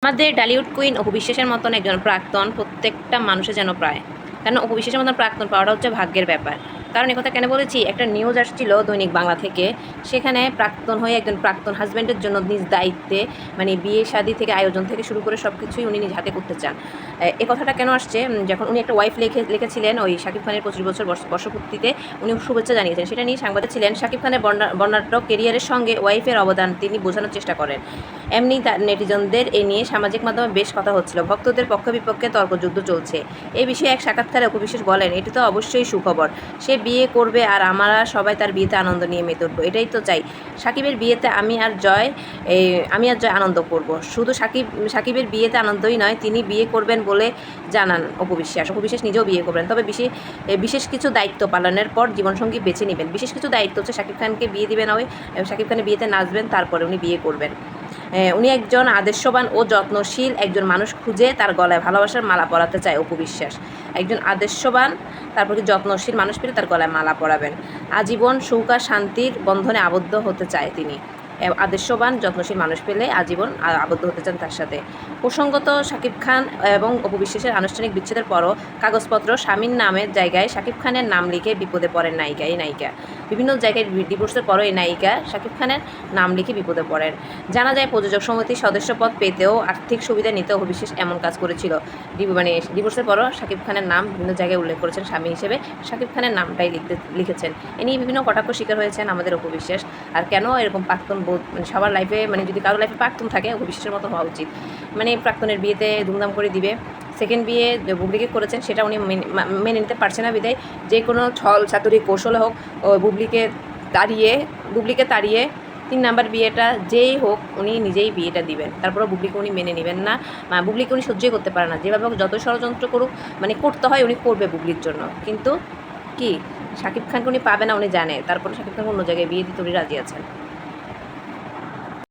আমাদের ডালিউড কুইন অপু বিশ্বাসের মতন একজন প্রাক্তন প্রত্যেকটা মানুষের যেন প্রায়, কারণ অপু বিশ্বাসের মতন প্রাক্তন পাওয়াটা হচ্ছে ভাগ্যের ব্যাপার। কারণ একথা কেন বলেছি, একটা নিউজ আসছিল দৈনিক বাংলা থেকে, সেখানে প্রাক্তন হয়ে একজন প্রাক্তন হাজব্যান্ডের জন্য নিজ দায়িত্বে মানে বিয়ে শাদী থেকে আয়োজন থেকে শুরু করে সব কিছুই উনি নিজ হাতে করতে চান। এ কথাটা কেন আসছে, যখন উনি একটা ওয়াইফ লিখেছিলেন ওই শাকিব খানের 25 বছর বর্ষপূর্তিতে উনি শুভেচ্ছা জানিয়েছেন, সেটা নিয়ে সাংবাদিক ছিলেন। শাকিব খানের বর্ণাঢ্য কেরিয়ারের সঙ্গে ওয়াইফের অবদান তিনি বোঝানোর চেষ্টা করেন। এমনি নেটিজনদের এ নিয়ে সামাজিক মাধ্যমে বেশ কথা হচ্ছিল, ভক্তদের পক্ষ বিপক্ষে তর্কযুদ্ধ চলছে। এই বিষয়ে এক সাক্ষাৎকারে অপু বিশ্বাস বলেন, এটি তো অবশ্যই সুখবর, সে বিয়ে করবে আর আমরা সবাই তার বিয়েতে আনন্দ নিয়ে মেতে উঠবো, এটাই তো চাই। সাকিবের বিয়েতে আমি আর জয় আনন্দ করব। শুধু সাকিবের বিয়েতে আনন্দই নয়, তিনি বিয়ে করবেন বলে জানান অপু বিশ্বাস নিজেও বিয়ে করবেন, তবে বিশেষ কিছু দায়িত্ব পালনের পর জীবনসঙ্গী বেছে নেবেন। বিশেষ কিছু দায়িত্ব হচ্ছে শাকিব খানকে বিয়ে দিবেন হবে, শাকিব খানের বিয়েতে নাচবেন, তারপরে উনি বিয়ে করবেন। উনি একজন আদর্শবান ও যত্নশীল একজন মানুষ খুঁজে তার গলায় ভালোবাসার মালা পরাতে চায় অপু বিশ্বাস। একজন আদর্শবান তারপর কি যত্নশীল মানুষ পেলে তার গলায় মালা পরাবেন। আজীবন সুখ আর শান্তির বন্ধনে আবদ্ধ হতে চায় তিনি। আদর্শবান যত্নশীল মানুষ পেলে আজীবন আবদ্ধ হতে চান তার সাথে। প্রসঙ্গত, শাকিব খান এবং অপু বিশ্বাসের আনুষ্ঠানিক বিচ্ছেদের পরও কাগজপত্র স্বামীর নামের জায়গায় শাকিব খানের নাম লিখে বিপদে পড়েন এই নায়িকা। বিভিন্ন জায়গায় ডিভোর্সের পরও এই নায়িকা শাকিব খানের নাম লিখে বিপদে পড়েন। জানা যায় প্রযোজক সমিতির সদস্যপদ পেতেও আর্থিক সুবিধা নিতে অপু বিশ্বাস এমন কাজ করেছিল। ডিভোর্সের পরও শাকিব খানের নাম বিভিন্ন জায়গায় উল্লেখ করেছেন, স্বামী হিসেবে শাকিব খানের নামটাই লিখেছেন। এ নিয়ে বিভিন্ন কটাক্ষ শিকার হয়েছেন আমাদের অপু বিশ্বাস। আর কেন এরকম প্রাক্তন সবার লাইফে যদি কারো লাইফে প্রাক্তন থাকে অপু বিশ্বাসের মতো হওয়া উচিত। প্রাক্তনের বিয়েতে ধুমধাম করে দিবে। সেকেন্ড বিয়ে বুবলিকে করেছেন, সেটা উনি মেনে নিতে পারছে না বিদায় যে কোনো ছল চাতুরি কৌশলে হোক বুবলিকে তাড়িয়ে 3 নাম্বার বিয়েটা যেই হোক উনি নিজেই বিয়েটা দিবেন। তারপরে বুবলিকে উনি মেনে নেবেন না, বুবলিকে উনি সহ্যই করতে পারেন না। যেভাবে হোক যত ষড়যন্ত্র করুক করতে হয় উনি করবে বুবলির জন্য। কিন্তু কি শাকিব খানকে উনি পাবে না উনি জানে, তারপরে শাকিব খানকে অন্য জায়গায় বিয়ে দিতে উনি রাজি আছেন।